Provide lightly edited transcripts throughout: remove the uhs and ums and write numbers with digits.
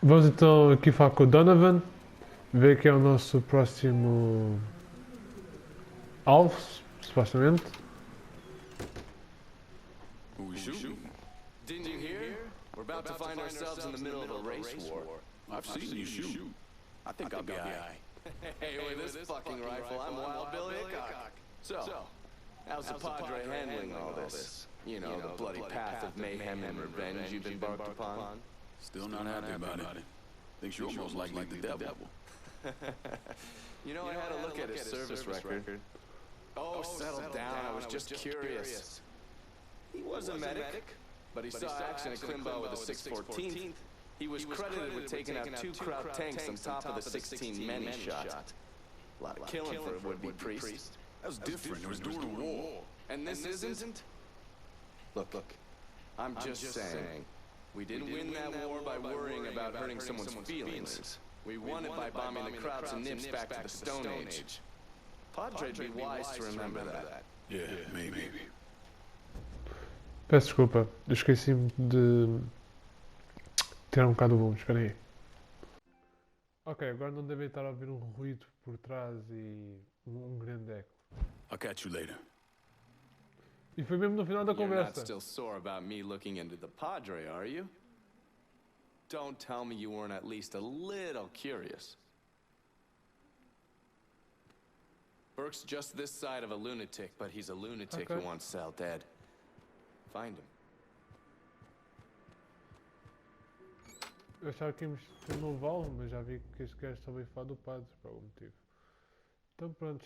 Vamos então aqui falar com o Donovan, ver que é o nosso próximo alvo, supostamente. Who we shooting? Didn't you hear? We're about to find ourselves in the middle of a race war. I've seen you shoot. I think I'll be alright. Hey, with this fucking rifle, I'm Wild Bill Hickok. So, how's the Padre handling all this? You know, the bloody path of mayhem and revenge you've embarked upon? Still not happy about it. Thinks you're almost like the devil. You know, I had a look at his service record. Oh, settle down, I was just curious. He was a medic, but he saw action at Klimbo with the 614th. He was credited with taking out 2 Kraut tanks on top of the 16 men he shot. A lot of killing for a would-be priest. That was different. It was during a war. And this isn't? Look, I'm just saying. We didn't win that war by worrying about hurting someone's feelings. We won it by bombing the Krauts and Nips back to the Stone Age. Padre'd be wise to remember that. Yeah, maybe. Peço desculpa, eu esqueci-me de tirar um bocado o volume, espera aí. Ok, agora não devem estar a ouvir um ruído por trás e um grande eco. I'll catch you later. E foi mesmo no final da You're not conversa. still sore about me looking into the Padre, are you? Don't tell me you weren't at least a little curious. Burke's just this side of a lunatic, but he's a lunatic who wants Sal dead. Find him. Eu achava que íamos ter um novo alvo, mas já vi que este gajo só veio falar do padre, por algum motivo. Então pronto,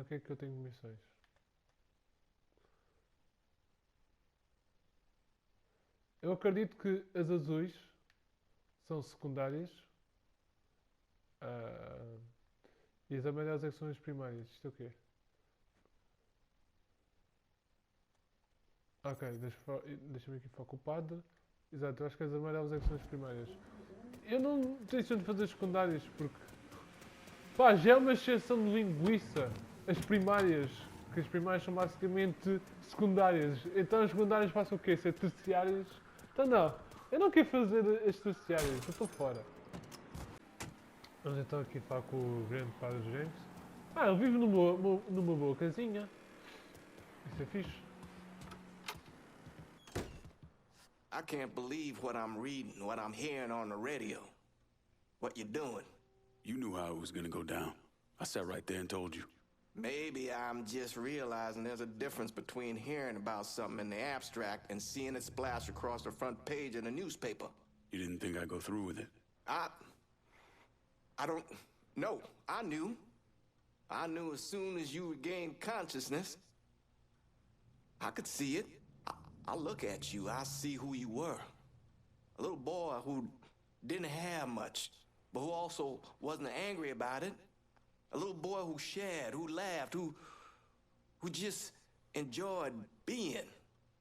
o que é que eu tenho de missões? Eu acredito que as azuis são secundárias e as amarelas é que são as primárias. Isto é o quê? Ok, deixa-me aqui falar com o padre. Exato, eu acho que as amarelas é que são as primárias. Eu não deixo de fazer as secundárias porque pá, já é uma exceção de linguiça. As primárias, que as primárias são basicamente secundárias. Então as secundárias passam o quê? Ser terciárias? Então não, eu não quero fazer as terciárias, eu estou fora. Vamos então aqui falar com o grande padre James. Ele vive numa boa casinha. Isso é fixe. I can't believe what I'm reading, what I'm hearing on the radio. What you doing? You knew how it was gonna go down. I sat right there and told you. Maybe I'm just realizing there's a difference between hearing about something in the abstract and seeing it splashed across the front page of the newspaper. You didn't think I'd go through with it. I don't know. I knew. I knew as soon as you regained consciousness. I could see it. I look at you, I see who you were. A little boy who didn't have much, but who also wasn't angry about it. A little boy who shared, who laughed, who just enjoyed being.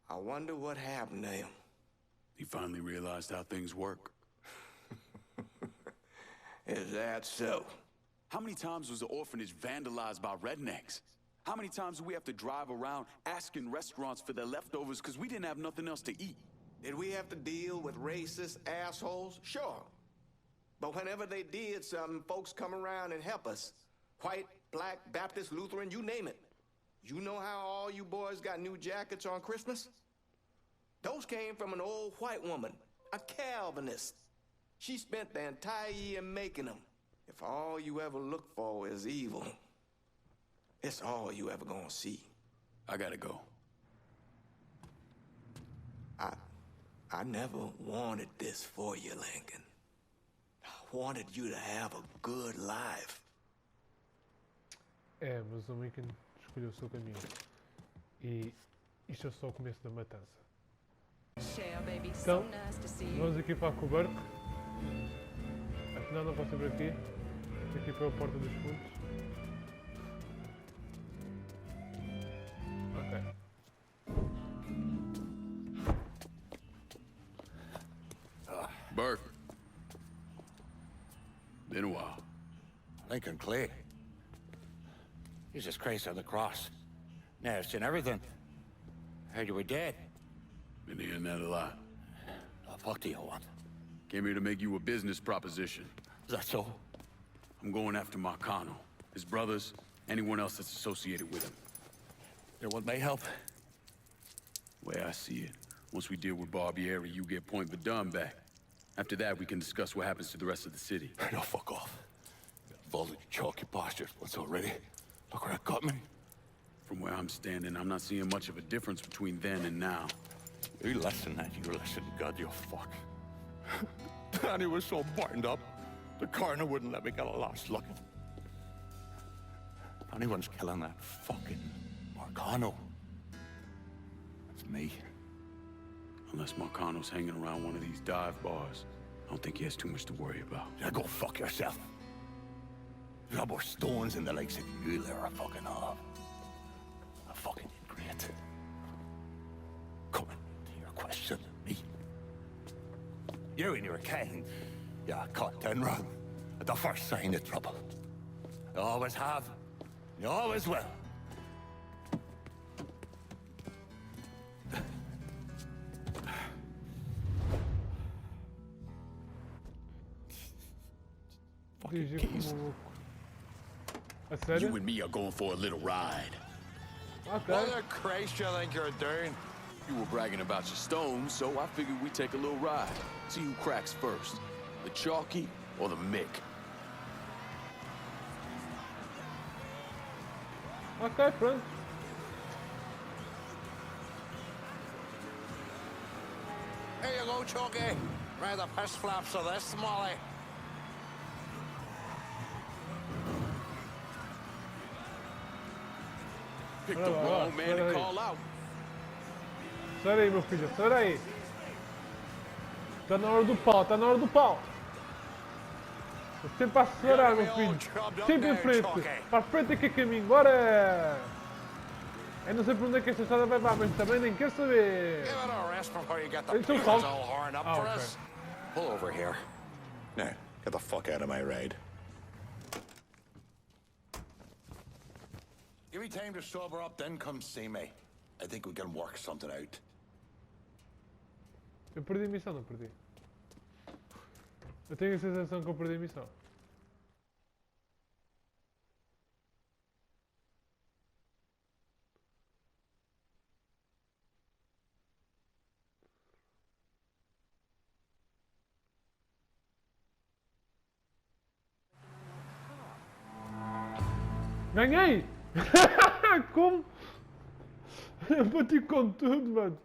I wonder what happened to him. He finally realized how things work. Is that so? How many times was the orphanage vandalized by rednecks? How many times do we have to drive around asking restaurants for their leftovers because we didn't have nothing else to eat? Did we have to deal with racist assholes? Sure. But whenever they did something, folks come around and help us. White, black, Baptist, Lutheran, you name it. You know how all you boys got new jackets on Christmas? Those came from an old white woman, a Calvinist. She spent the entire year making them. If all you ever look for is evil, it's all you ever gonna see. I gotta go. I never wanted this for you, Lincoln. I wanted you to have a good life. Mas o Lincoln escolheu o seu caminho. E isto é só o começo da matança. Então, vamos aqui para a Burke. Afinal não posso ir por aqui. Aqui para a porta dos fundos. Ok. Burke. Been a while. Lincoln Clay. Jesus Christ on the cross. Nails and everything. Heard you were dead. Been hearing that a lot. What do you want? Came here to make you a business proposition. Is that so? I'm going after Marcano, his brothers, anyone else that's associated with him. You want my help? The way I see it, once we deal with Barbieri, you get Point Verdun back. After that, we can discuss what happens to the rest of the city. No, fuck off. Involved in chalky bastards once already. Look where it got me. From where I'm standing, I'm not seeing much of a difference between then and now. You listen, that you listen, God, you fuck. Danny was so burned up, the coroner wouldn't let me get a last look. If anyone's killing that fucking Marcano, it's me. Unless Marcano's hanging around one of these dive bars, I don't think he has too much to worry about. Yeah, go fuck yourself. You got more stones in the likes of you there are fucking off. A fucking great. Coming to your question, me. You and your king, you caught ten wrong at the first sign of trouble. You always have, you always will. Fucking keys. A sério? You and me are going for a little ride. Ok. What the Christ you think you're doing? You were bragging about your stones, so I figured we'd take a little ride. See who cracks first, the Chalky or the Mick. Ok, pronto. Here you go, Chucky. Right the piss flaps of this, Molly. Picked the wrong man to call out. Sai daí, meu filho, sai daí. Tá na hora do pau, tá na hora do pau. Sempre a acelerar, meu filho. Sempre em frente. Para a frente é que é caminho. Bora! Eu não sei por onde é que esta estrada vai, mas também nem quero saber. Give it a rest before you get the It's all peons fine. all horned up Oh, for okay. us. Pull over here. Now, get the fuck out of my ride. Give me time to sober up, then come see me. I think we can work something out. Eu perdi a missão, não perdi. Eu tenho a sensação que eu perdi a missão. Ganhei! Como? Eu bati com tudo, mano.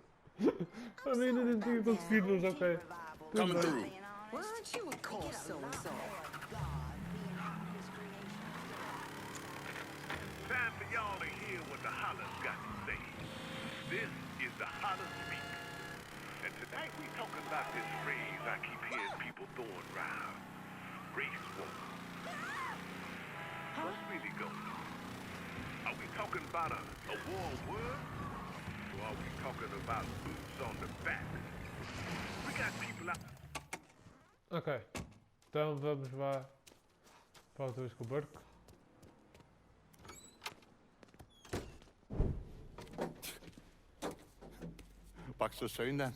A mim ainda nem tinha conseguido, mas ok. Tudo Coming bem. through. Why aren't you a cool so-and-so? Time for y'all to hear what the hollers got to say. This is the holler speak. And tonight we talking about this phrase I keep hearing people throwing around. Race war. What's really going on? Are we talking about a war of words? Or are we talking about boots on the back? We got people out. Ok. Então vamos lá para outra vez com o barco. Back so soon then?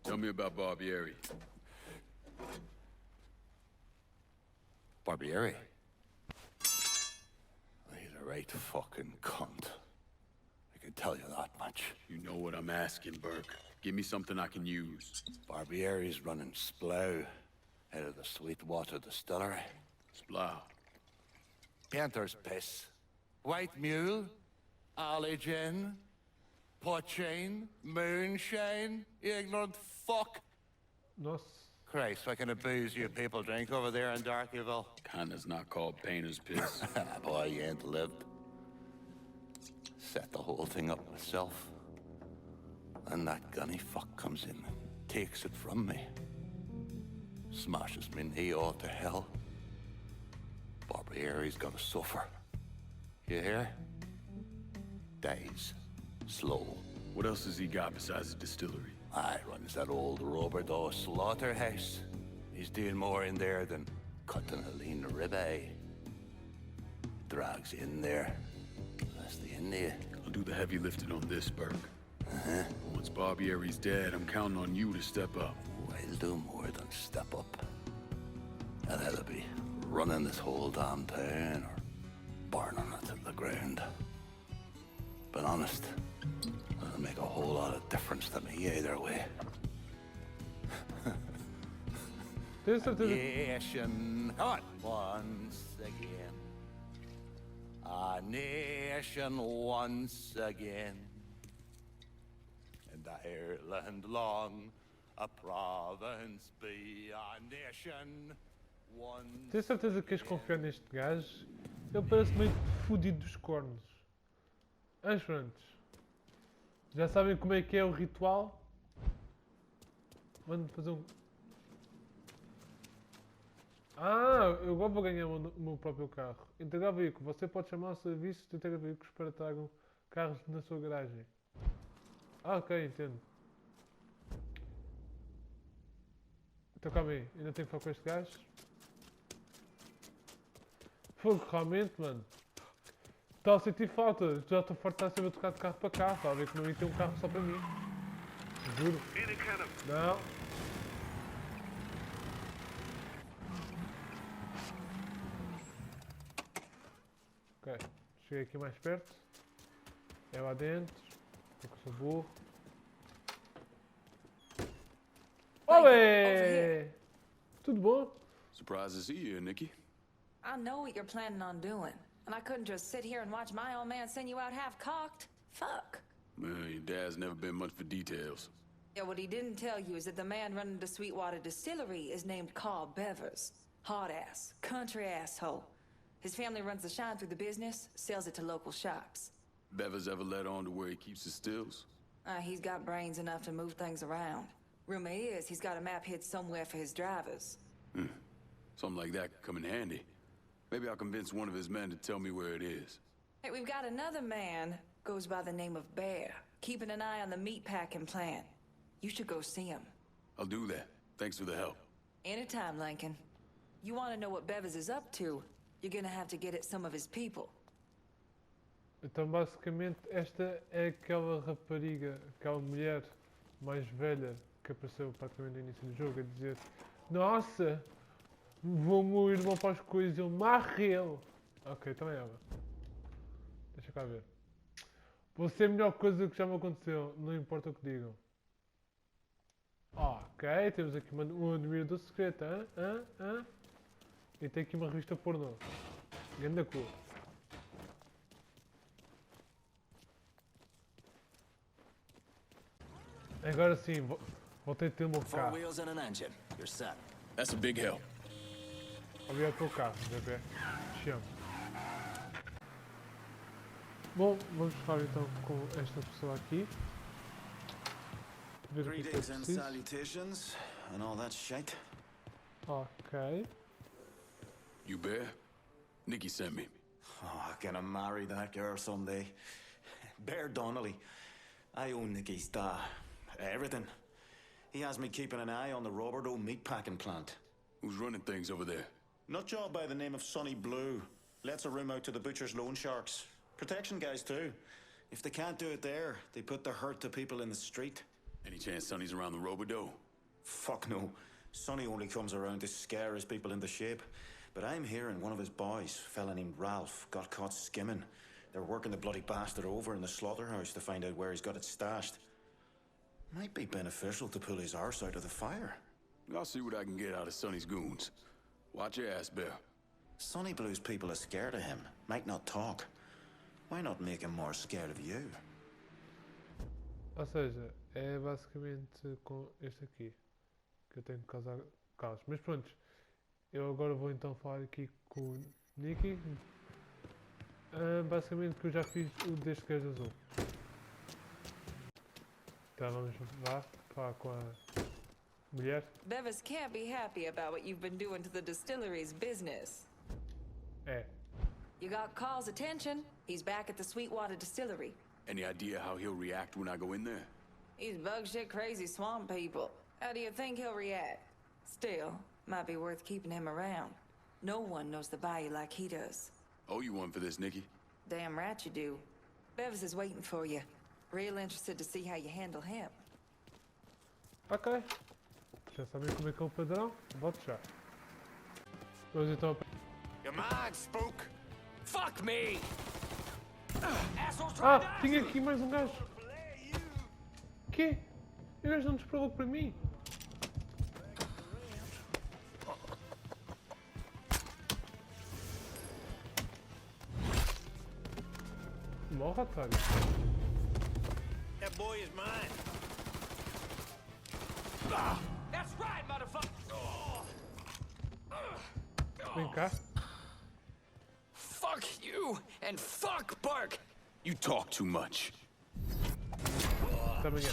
Tell me about Barbieri. Barbieri? He's a right fucking cunt. I can tell you that much. You know what I'm asking, Burke. Give me something I can use. Barbieri's running Splow out of the Sweetwater Distillery. Splow. Painter's piss. White mule. Alley gin. Poachine. Moonshine. You ignorant fuck. Nossa. Christ, what kind of booze you people drink over there in Darkyville? Kinda's not called painter's piss. Boy, you ain't lived. Set the whole thing up myself. And that gunny fuck comes in and takes it from me. Smashes me knee all to hell. Barbieri's gonna suffer. You hear? Dies. Slow. What else has he got besides the distillery? I runs that old Robert O. slaughterhouse. He's doing more in there than cutting a lean ribeye. Drags in there. That's the India. I'll do the heavy lifting on this, Burke. Once Barbieri's dead, I'm counting on you to step up. I'll do more than step up. And that'll be running this whole damn town or burning it to the ground. But honest, it'll make a whole lot of difference to me either way. Tenho certeza. Nation, come on, once again. A nation once again. And Ireland long, a province be a nation once. Tenho certeza que queres confiar neste gajo? Ele parece meio fodido dos cornos. Mas pronto. Já sabem como é que é o ritual? Mando fazer um... Ah, eu agora vou ganhar o meu próprio carro. Integrar veículo. Você pode chamar o serviço de integrar veículos para tragam carros na sua garagem. Ah, ok, entendo. Então calma aí, ainda tenho que falar com este gajo. Fogo, realmente, mano. Está a sentir falta. Já estou farto de estar sempre a tocar de carro para carro. Está a ver que não ia ter um carro só para mim. Juro. Não. Ok. Cheguei aqui mais perto. É lá dentro. Porque eu sou burro. Olé! Tudo bom? Surprised to see you here, Nikki. I know what you're planning on doing, and I couldn't just sit here and watch my old man send you out half-cocked. Fuck. Man, your dad's never been much for details. Yeah, what he didn't tell you is that the man running the Sweetwater Distillery is named Carl Bevers. Hard ass, country asshole. His family runs the shine through the business, sells it to local shops. Bevers ever let on to where he keeps his stills? He's got brains enough to move things around. Rumor is he's got a map hid somewhere for his drivers. Something like that could come in handy. Maybe I'll convince one of his men to tell me where it is. Hey, we've got another man, goes by the name of Bear, keeping an eye on the meatpacking plant. You should go see him. I'll do that. Thanks for the help. Anytime, Lincoln. You want to know what Bevers is up to, you're gonna have to get at some of his people. Então basicamente esta é aquela rapariga, aquela mulher mais velha que apareceu praticamente no início do jogo a dizer: nossa, vou meu irmão para as coisas, eu marre ele. Ok, também ela. Deixa cá ver. Vou ser a melhor coisa que já me aconteceu, não importa o que digam. Ok, temos aqui um admirador secreto, e tem aqui uma revista pornô. Ganda cor. Agora sim, voltei a ter o meu Four carro. wheels and an engine. You're set. That's a big help. Obrigado pelo carro, bebê. Chamo. Bom, vamos falar então com esta pessoa aqui. Ver o que é que eu Greetings and preciso. salutations and all that shite. Ok. You Bear? Nikki sent me. Oh, I'm gonna marry that girl someday. Bear Donnelly. I own Nicky's everything. He has me keeping an eye on the Roberto meatpacking plant. Who's running things over there? Nutjob by the name of Sonny Blue. Lets a room out to the butcher's loan sharks. Protection guys too. If they can't do it there, they put the hurt to people in the street. Any chance Sonny's around the Robidoux? Fuck no. Sonny only comes around to scare his people into shape. But I'm hearing one of his boys, a fella named Ralph, got caught skimming. They're working the bloody bastard over in the slaughterhouse to find out where he's got it stashed. Might be beneficial to pull his arse out of the fire. I'll see what I can get out of Sonny's goons. Watch your ass, Bear. Sonny Blue's people are scared of him, might not talk. Why not make him more scared of you? Ou seja, é basicamente com este aqui que eu tenho que causar caos. Mas pronto, eu agora vou então falar aqui com o Nicky. Basicamente que eu já fiz o deste gajo azul. Então vamos lá falar com a mulher. Bevis can't be happy about what you've been doing to the distillery's business. É. You got Carl's attention. He's back at the Sweetwater Distillery. Any idea how he'll react when I go in there? He's bug shit crazy swamp people. How do you think he'll react? Still, might be worth keeping him around. No one knows the bayou like he does. Owe you one for this, Nikki. Damn right you do. Bevis is waiting for you. Real interested to see how you handle him. Ok. Já sabem como é que é o padrão? Voto já. Vamos então You mind, spook? Fuck me! Ah, tinha aqui mais um gajo. Quê? O gajo não disparou logo para mim. Morre, otário. That boy is mine. That's right, motherfucker! Vem cá. Fuck you and fuck Burke! You talk too much. Até amanhã.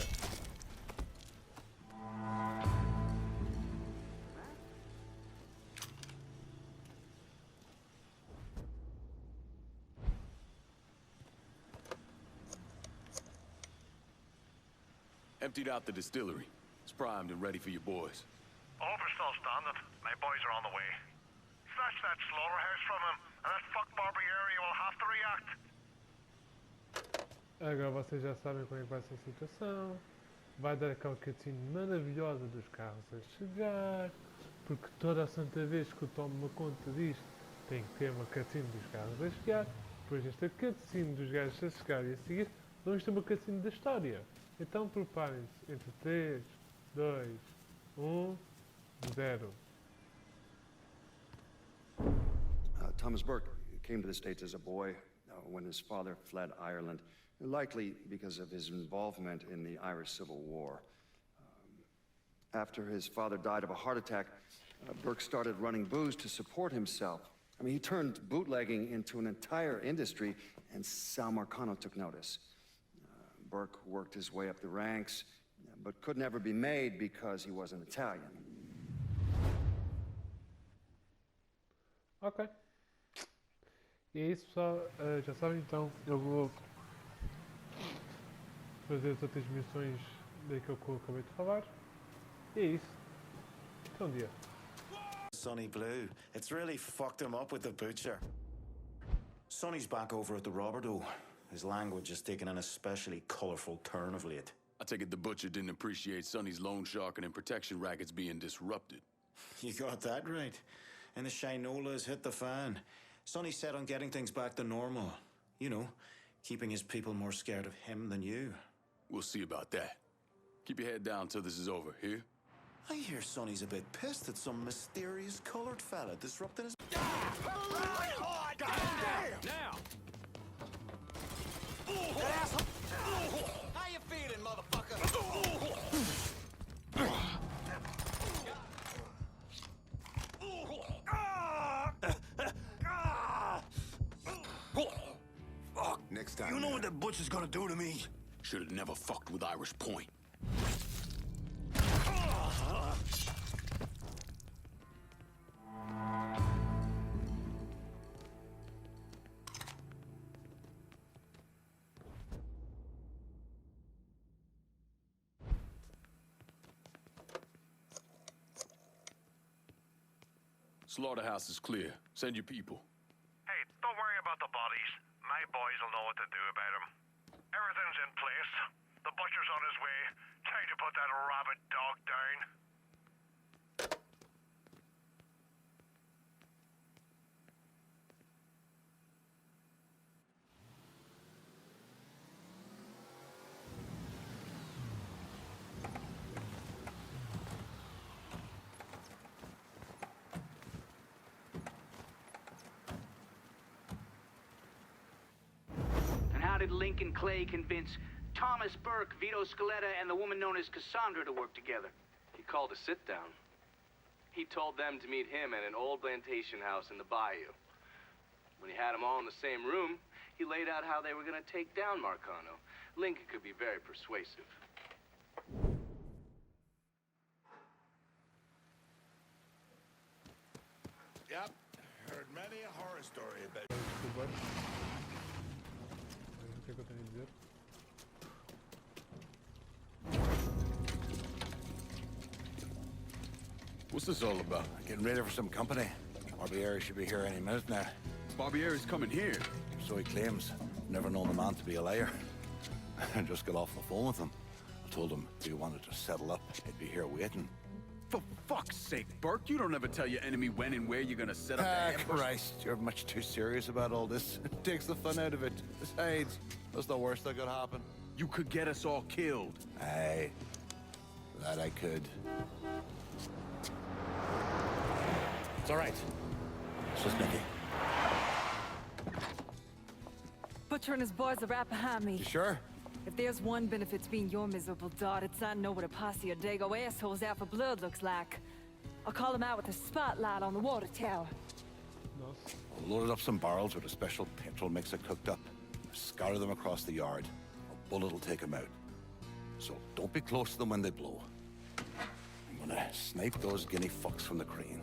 Emptied out the distillery. It's primed and ready for your boys. Over's still standing. My boys are on the way. Snatch that slaughterhouse from him, and that fuck Barbieri will have to react. Agora vocês já sabem como é que vai ser a situação. Vai dar aquela cutscene maravilhosa dos carros a chegar. Porque toda a santa vez que eu tomo uma conta disto, tem que ter uma cutscene dos carros a chegar. Depois desta cutscene dos gajos a chegar e a seguir, vamos ter uma cutscene da história. Então preparem-se entre 3, 2, 1, 0. Thomas Burke came to the States as a boy when his father fled Ireland, likely because of his involvement in the Irish Civil War. After his father died of a heart attack, Burke started running booze to support himself. I mean, he turned bootlegging into an entire industry, and Sal Marcano took notice. Burke worked his way up the ranks, but could never be made because he wasn't Italian. Ok. E é isso, pessoal. Já sabem, então eu vou fazer as outras missões daquilo que eu acabei de falar. E é isso. Até um dia. Sonny Blue. It's really fucked him up with the butcher. Sonny's back over at the Roberto. His language has taken an especially colorful turn of late. I take it the butcher didn't appreciate Sonny's loan sharking and protection rackets being disrupted. You got that right. And the Shinolas hit the fan. Sonny's set on getting things back to normal. You know, keeping his people more scared of him than you. We'll see about that. Keep your head down till this is over, here? I hear Sonny's a bit pissed at some mysterious colored fella disrupting his... Now! How you feeling, motherfucker? Next time. You know what that butcher's gonna do to me? Should've never fucked with Irish Point. Slaughterhouse is clear. Send your people. Hey, don't worry about the bodies. My boys will know what to do about them. Everything's in place. The butcher's on his way. Time to put that rabid dog down. How did Lincoln Clay convince Thomas Burke, Vito Scaletta, and the woman known as Cassandra to work together? He called a sit-down. He told them to meet him at an old plantation house in the bayou. When he had them all in the same room, he laid out how they were going to take down Marcano. Lincoln could be very persuasive. Yep, heard many a horror story about Desculpa. O que é que eu tenho a dizer? What's this all about? Getting ready for some company. Barbieri should be here any minute now. Barbieri's coming here. So he claims. Never known the man to be a liar. I just got off the phone with him. I told him if he wanted to settle up, he'd be here waiting. For fuck's sake, Burke, you don't ever tell your enemy when and where you're gonna set up the ambush. Christ, you're much too serious about all this. It takes the fun out of it. Besides, that's the worst that could happen. You could get us all killed. Aye, that I could. It's all right. It's just Nicky. Butcher and his boys are right behind me. You sure? If there's one benefit to being your miserable dot, it's I know what a posse of Dago assholes out for blood looks like. I'll call them out with a spotlight on the water tower. Nice. I loaded up some barrels with a special petrol mix I cooked up. Scatter them across the yard. A bullet will take them out. So don't be close to them when they blow. I'm gonna snipe those guinea fucks from the crane.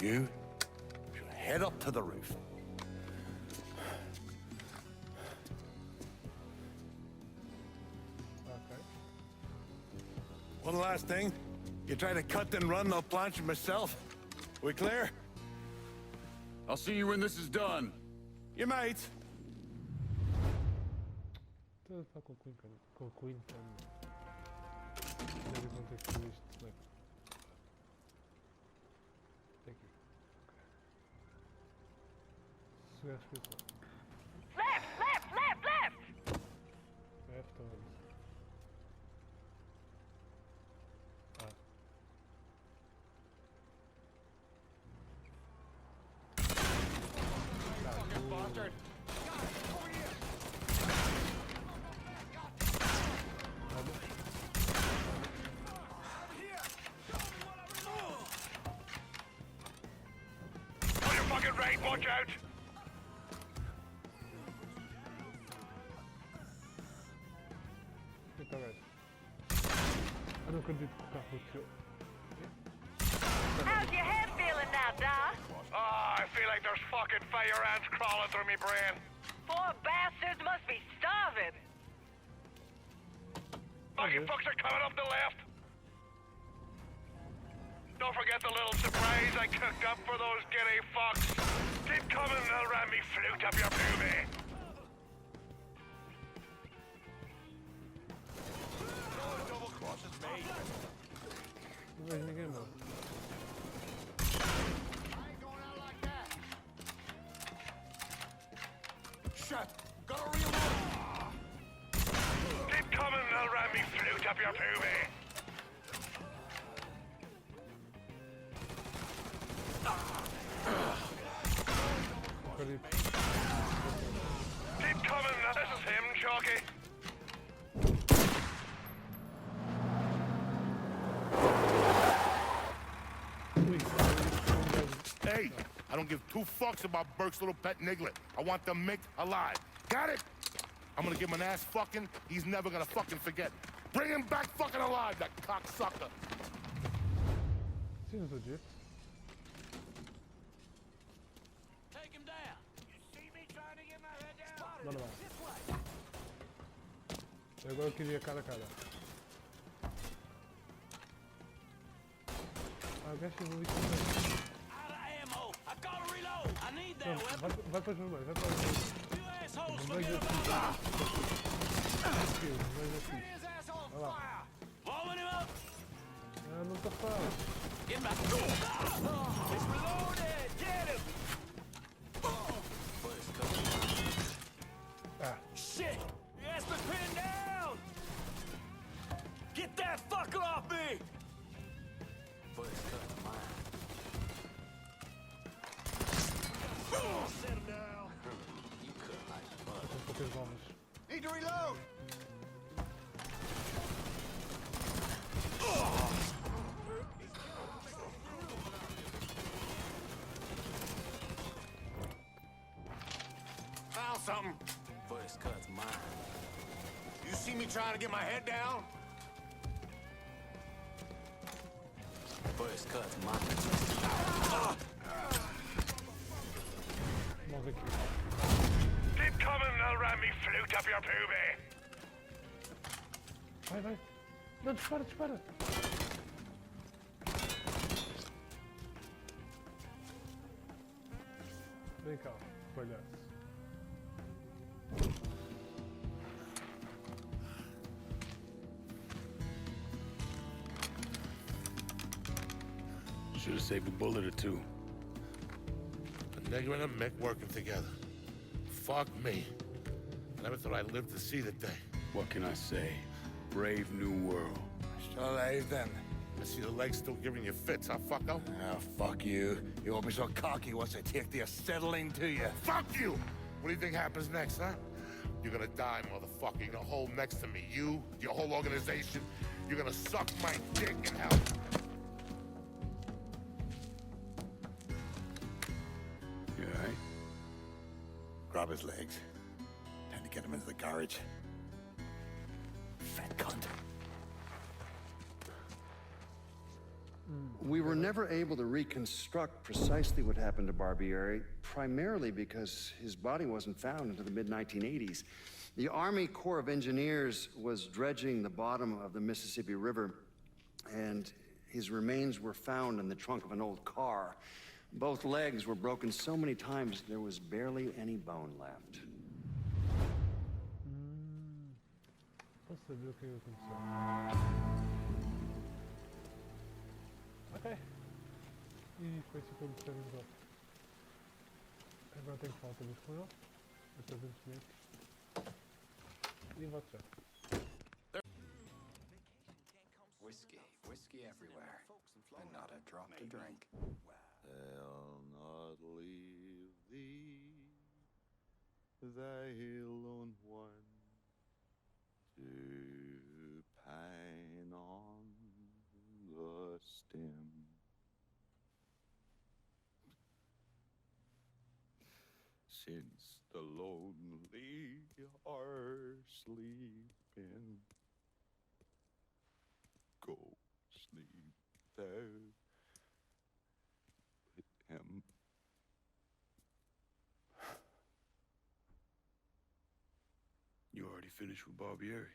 You should head up to the roof. Okay. One last thing. You try to cut and run, I'll plant you myself. We clear? I'll see you when this is done. You might. Estou a falar com o Quinton. Eles vão ter que fazer isto. Como é que... Tem aqui. Ok. Segurar a respiração. Left! Left ou onde? Bastard. On your fucking right, watch out! Então, guys. Eu não acredito que o carro bateu. How's your head feeling now, Doc? I feel like there's fucking fire ants crawling through me brain. Poor bastards must be starving. Buggy fucks are coming up the left. Don't forget the little surprise I cooked up for those guinea fucks. Keep coming and I'll ram me flute up your boobie. Double crosses me. Não vejo ninguém, mano. Shit! Gotta reload! Keep coming and I'll ram me flute up your boobie. Keep coming, this is him, Chalky. Hey, I don't give two fucks about Burke's little pet Niglet. I want the Mick alive. Got it? I'm gonna give him an ass fucking he's never gonna fucking forget. Bring him back fucking alive, that cocksucker. Seems legit. Take him down. You see me trying to get my head down? Manda lá. Eu agora queria cara a cara. Ah, gasta ali também. Out of ammo. I gotta reload. I need that Não, weapon. vai para os normais, vai para os normais. You assholes, Não vejo forget aqui. about Aqui, não vejo aqui. his ass on Olha lá. fire. Blowing him up. Ah, não está fácil. Get back. It's reloaded. Get him. Ah, Shit. He has been pinned down. Get that fucker off me. Set him down. tem poucas bombas. Need to reload! Found something. First cut's mine. You see me trying to get my head down? First cut's mine. Morre aqui. Keep coming and I'll ram me flute up your boobie. Vai, vai. Não, dispara, dispara. Vem cá, palhaço. Should have saved a bullet or two. A nigger and a Mick working together. Fuck me. I never thought I'd live to see the day. What can I say? Brave new world. Still alive then. I see the legs still giving you fits, huh, fucko? Ah, fuck you. You won't be so cocky once I take the acetylene to you. Fuck you! What do you think happens next, huh? You're gonna die, motherfucker. You're gonna hold next to me. You, your whole organization. You're gonna suck my dick in hell. You alright? Grab his legs. Time to get him into the garage. Fat cunt. We were never able to reconstruct precisely what happened to Barbieri, primarily because his body wasn't found until the mid-1980s. The Army Corps of Engineers was dredging the bottom of the Mississippi River, and his remains were found in the trunk of an old car. Both legs were broken so many times there was barely any bone left. Só saber o que aconteceu. Ok. E foi isso que aconteceu no jogo. Agora tenho que falar outra vez com ele. Até 20 minutos. E volto já. Whiskey everywhere, and not a drop to drink. I'll not leave thee, thy lone one, to pine on the stem. Since the lonely are sleeping, go sleep there with him. You already finished with Barbieri?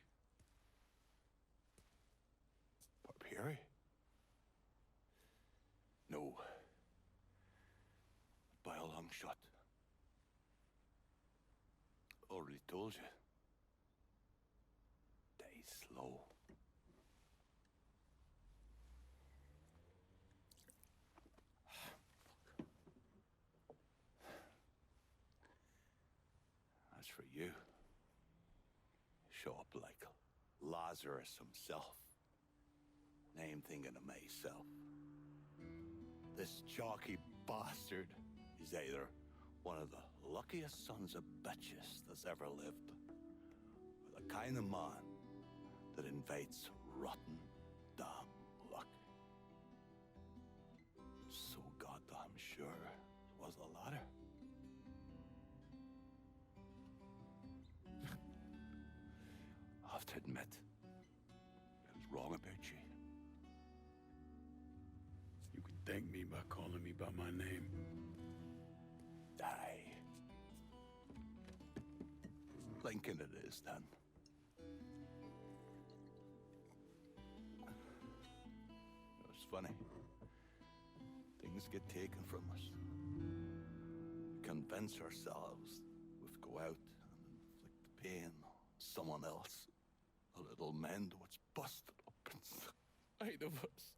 Barbieri? No. By a long shot. Already told you. Die slow. As for you, show up like Lazarus himself. Name thinking of myself. This jockey bastard is either one of the luckiest sons of bitches that's ever lived, or the kind of man that invites rotten damn luck. So goddamn sure it was the latter. I have to admit, I was wrong about you. You can thank me by calling me by my name. Die. Lincoln it is, then. It's funny. Things get taken from us. We convince ourselves we have to go out and inflict the pain on someone else. A little mend what's busted up inside of us.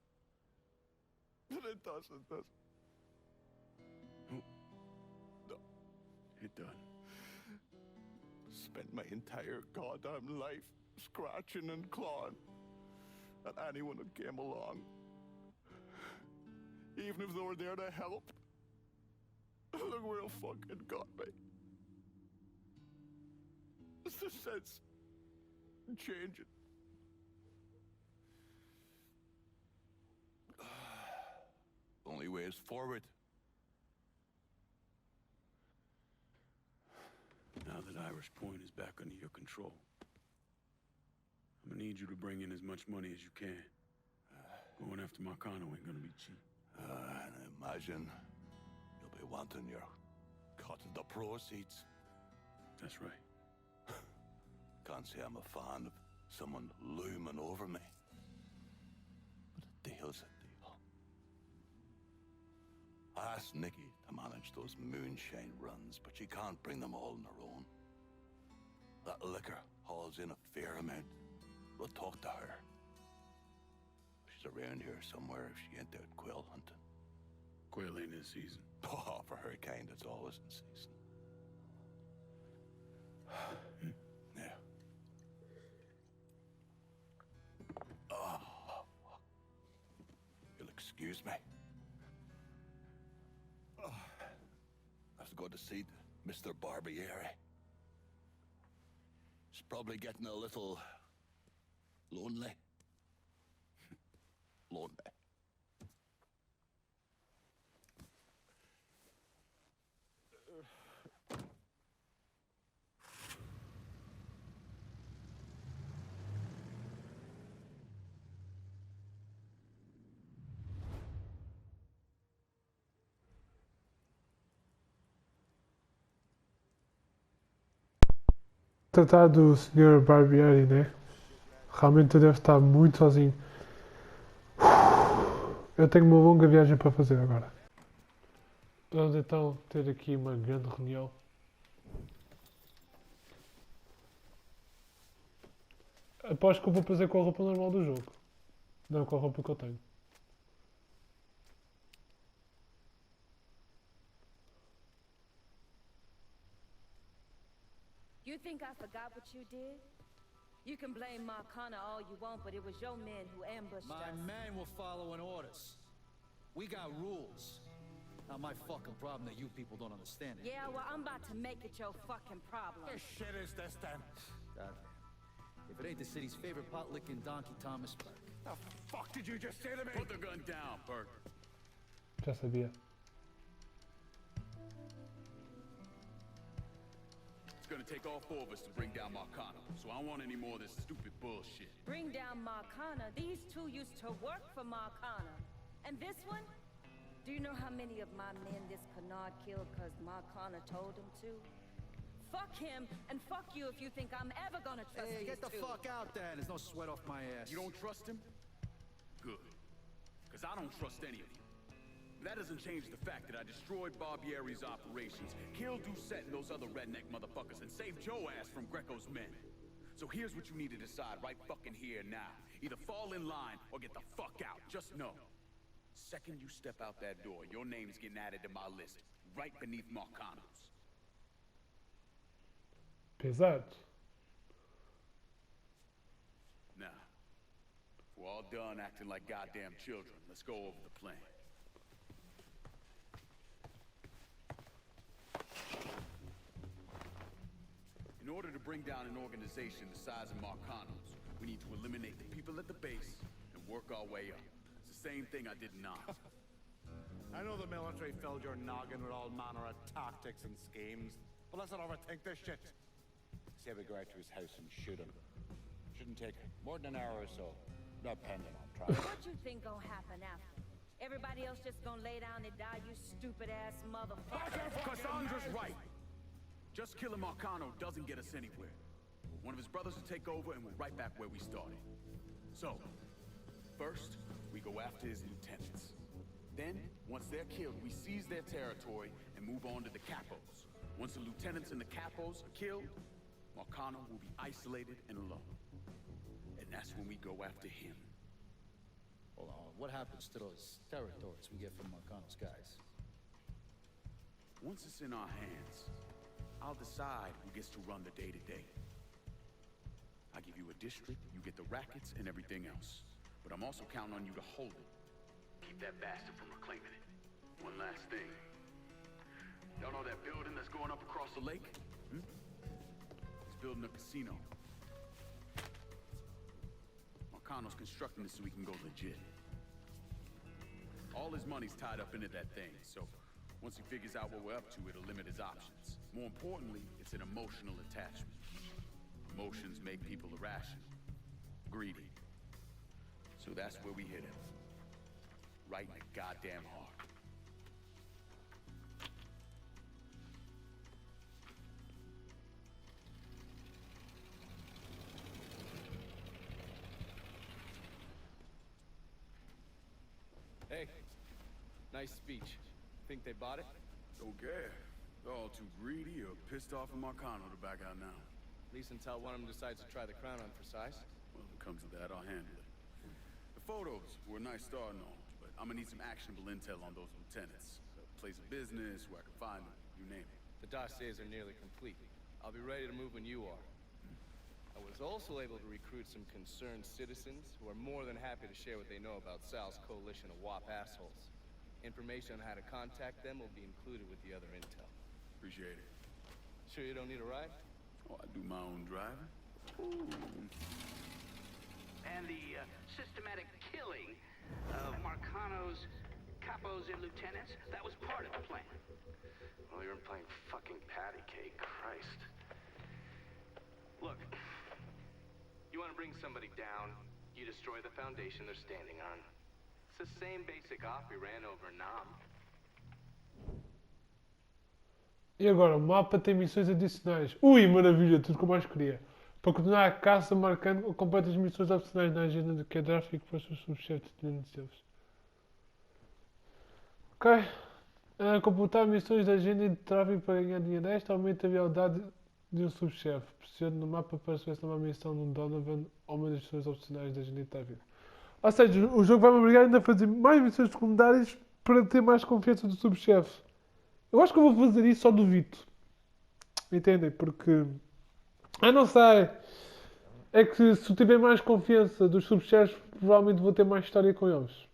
But it doesn't, does it? No. It done. Spent my entire goddamn life scratching and clawing at anyone who came along. Even if they were there to help. Look where it fucking got me. It's the sense changing. Only way is forward. Now that Irish Point is back under your control, I'm gonna need you to bring in as much money as you can. Going after Marcano ain't gonna be cheap. And I imagine you'll be wanting your cut of the proceeds. That's right. Can't say I'm a fan of someone looming over me. But a deal's a deal. I asked Nikki to manage those moonshine runs, but she can't bring them all on her own. That liquor hauls in a fair amount. We'll talk to her. She's around here somewhere if she ain't out quail hunting. Quail ain't in season. Oh, for her kind, it's always in season. Yeah. Oh. You'll excuse me. Oh. I have to go to see Mr. Barbieri. He's probably getting a little lonely. Lonely. Tratar do Sr. Barbieri, né? Realmente eu devo estar muito sozinho. Eu tenho uma longa viagem para fazer agora. Vamos então ter aqui uma grande reunião. Aposto que eu vou fazer com a roupa normal do jogo. Não com a roupa que eu tenho. You think I forgot what you did? You can blame Marcana all you want, but it was your men who ambushed us. My men were following orders. We got rules. Not my fucking problem that you people don't understand it. Yeah, well, I'm about to make it your fucking problem. What shit is this then? God, if it ain't the city's favorite pot-licking donkey, Thomas Burke. The fuck did you just say to me? Put the gun down, Burke. Já sabia. It's gonna take all four of us to bring down Marcano, so I don't want any more of this stupid bullshit. Bring down Marcana. These two used to work for Marcana. And this one? Do you know how many of my men this canard killed because Marcana told him to? Fuck him, and fuck you if you think I'm ever gonna trust Hey, these get the two. fuck out then. There's no sweat off my ass. You don't trust him? Good. Because I don't trust any of you. But that doesn't change the fact that I destroyed Barbieri's operations, killed Doucette and those other redneck motherfuckers, and saved Joe ass from Greco's men. So here's what you need to decide right fucking here now. Either fall in line or get the fuck out. Just know. Second you step out that door, your name's getting added to my list, right beneath Marcano's. Pesado. Now, if we're all done acting like goddamn children, let's go over the plan. In order to bring down an organization the size of Marcano's, we need to eliminate the people at the base and work our way up. It's the same thing I did in Oz. I know the military filled your noggin with all manner of tactics and schemes, but let's not overthink this shit. Say we go out to his house and shoot him. Shouldn't take more than an hour or so, depending on traffic. What you think gonna happen after? Everybody else just gonna lay down and die, you stupid-ass motherfucker? Cassandra's right. Just killing Marcano doesn't get us anywhere. One of his brothers will take over and we're right back where we started. So, first, we go after his lieutenants. Then, once they're killed, we seize their territory and move on to the capos. Once the lieutenants and the capos are killed, Marcano will be isolated and alone. And that's when we go after him. Hold on, what happens to those territories we get from Marcano's guys? Once it's in our hands, I'll decide who gets to run the day-to-day. I give you a district, you get the rackets and everything else. But I'm also counting on you to hold it. Keep that bastard from reclaiming it. One last thing. Y'all know that building that's going up across the lake? It's building a casino. Marcano's constructing this so we can go legit. All his money's tied up into that thing, so once he figures out what we're up to, it'll limit his options. More importantly, it's an emotional attachment. Emotions make people irrational, greedy. So that's where we hit him. Right in the goddamn heart. Hey, nice speech. Think they bought it? Don't care. They're all too greedy or pissed off at Marcano to back out now. At least until one of them decides to try the crown on for size. Well, if it comes to that, I'll handle it. The photos were a nice start and all, but I'm gonna need some actionable intel on those lieutenants. Place of business, where I can find them, you name it. The dossiers are nearly complete. I'll be ready to move when you are. I was also able to recruit some concerned citizens who are more than happy to share what they know about Sal's coalition of WAP assholes. Information on how to contact them will be included with the other intel. Appreciate it. Sure you don't need a ride? Oh, I do my own driving. And the systematic killing of Marcano's capos and lieutenants, that was part of the plan. Well, you're playing fucking patty cake, Christ. Look, you want to bring somebody down, you destroy the foundation they're standing on. It's the same basic op we ran over Nam. E agora, o mapa tem missões adicionais. Ui, maravilha, tudo como mais queria. Para continuar a caça, marcando completa as missões opcionais na agenda do que é tráfico para os seus subchefes deles. Ok. Completar missões da agenda de tráfico para ganhar dinheiro extra aumenta a viabilidade de um subchefe. Pressione no mapa para selecionar uma missão de um Donovan ou uma das missões opcionais da agenda de tráfico. Ou seja, o jogo vai-me obrigar ainda a fazer mais missões secundárias para ter mais confiança do subchefe. Eu acho que eu vou fazer isso só do Vito. Entendem? Porque... não sei. É que se eu tiver mais confiança dos subchefes, provavelmente vou ter mais história com eles.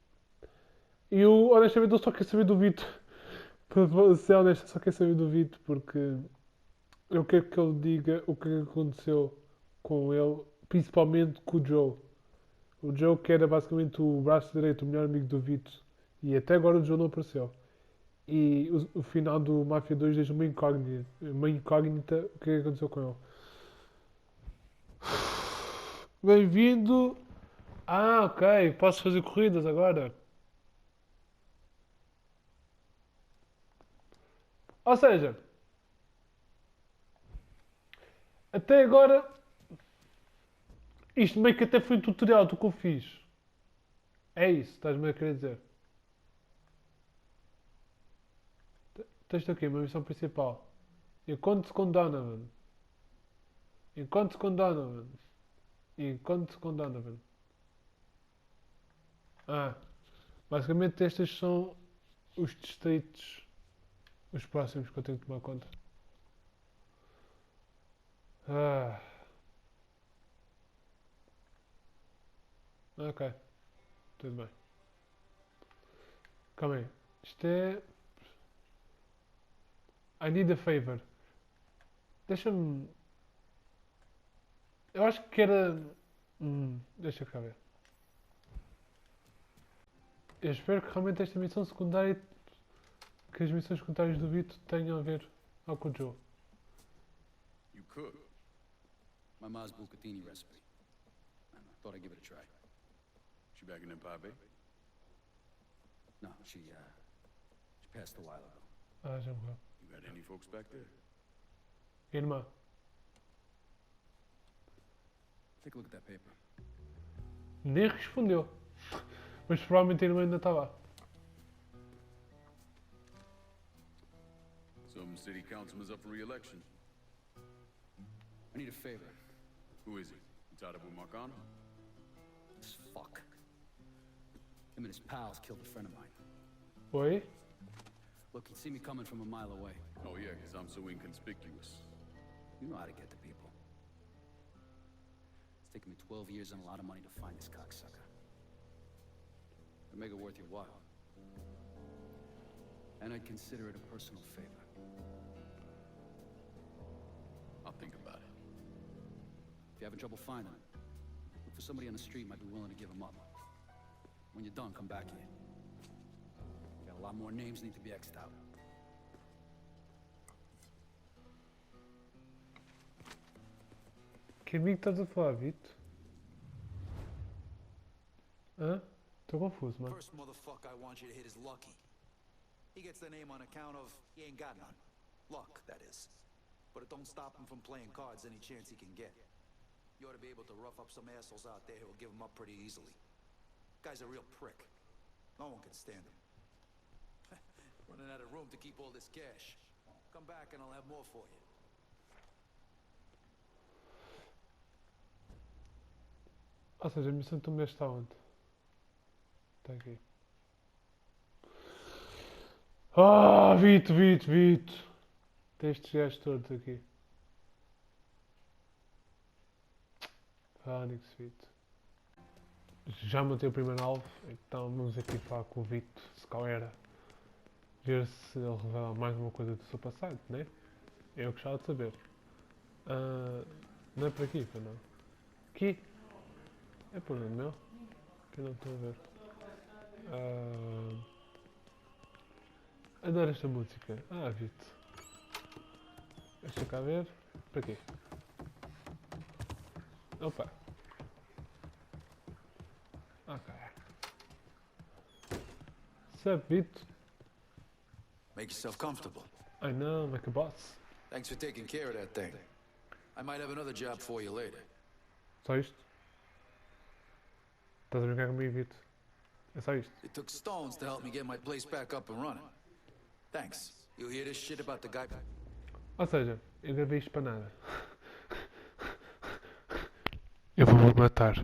E eu, honestamente, eu só quero saber do Vito. Para ser honesto, eu só quero saber do Vito, porque eu quero que ele diga o que aconteceu com ele, principalmente com o Joe. O Joe que era basicamente o braço direito, o melhor amigo do Vito. E até agora o Joe não apareceu. E o final do Mafia 2 deixa uma incógnita o que é que aconteceu com ele. Bem-vindo. Ok. Posso fazer corridas agora. Ou seja, até agora, isto meio que até foi um tutorial do que eu fiz. É isso, estás-me a querer dizer. Texto aqui, uma missão principal. Encontre-se com Donovan. Encontre-se com Donovan. Encontre-se com Donovan. Basicamente estes são os distritos, os próximos que eu tenho que tomar conta. Ok. Tudo bem. Calma aí. Isto é... I need a favor. Deixa-me... Eu acho que era... deixa cá ver. Eu espero que realmente esta missão secundária... Que as missões secundárias do Vito tenham a ver com o Joe. You cook. My ma's bucatini recipe. I thought I'd give it a try. She back in Empire Bay? No, she passed a while ago. Já morreu. You got any folks back there? Irmã. Take a look at that paper. Nem respondeu. Mas provavelmente a irmã ainda está lá. Some city councilman's up for re-election. I need a favor. Who is he? You tied up with Marcano? This fuck. Him and his pals killed a friend of mine. Oi? Look, he'd see me coming from a mile away. Oh yeah, because I'm so inconspicuous. You know how to get to people. It's taken me 12 years and a lot of money to find this cocksucker. I'd make it worth your while. And I'd consider it a personal favor. I'll think about it. If you're having trouble finding him, look for somebody on the street who might be willing to give him up. When you're done, come back here. We got a lot more names need to be X'd out. Que amigo estás a falar, Vito? Estou confuso, mano. First motherfucker I want you to hit is Lucky. He gets the name on account of he ain't got none. Luck, that is. But it don't stop him from playing cards any chance he can get. You ought to be able to rough up some assholes out there who'll give him up pretty easily. Guy's a real prick. No one can stand him. Running out of room to keep all this cash. Come back and I'll have more for you. Ou seja, a missão que tu me deste está onde? Está aqui. Ah, Vito. Tem estes gajos todos aqui. Fónix, Vito. Já matei o primeiro alvo, então vamos aqui falar com o Vito, se qual era. Ver se ele revela mais uma coisa do seu passado, né? Eu gostava de saber. Não é por aqui, não? Aqui? É por onde, meu? Que eu não estou a ver. Adoro esta música. Vito. Deixa cá ver. Para quê? Opa. Ok. Sup, Vito? Make yourself comfortable. I know, like a boss. Thanks for taking care of that thing. I might have another job for you later. Só isto? Estás a brincar comigo, Vito? É só isto. It took stones to help me get my place back up and running. Thanks. You hear this shit about the guy? Ou seja, eu gravei isto para nada. Eu vou-me matar.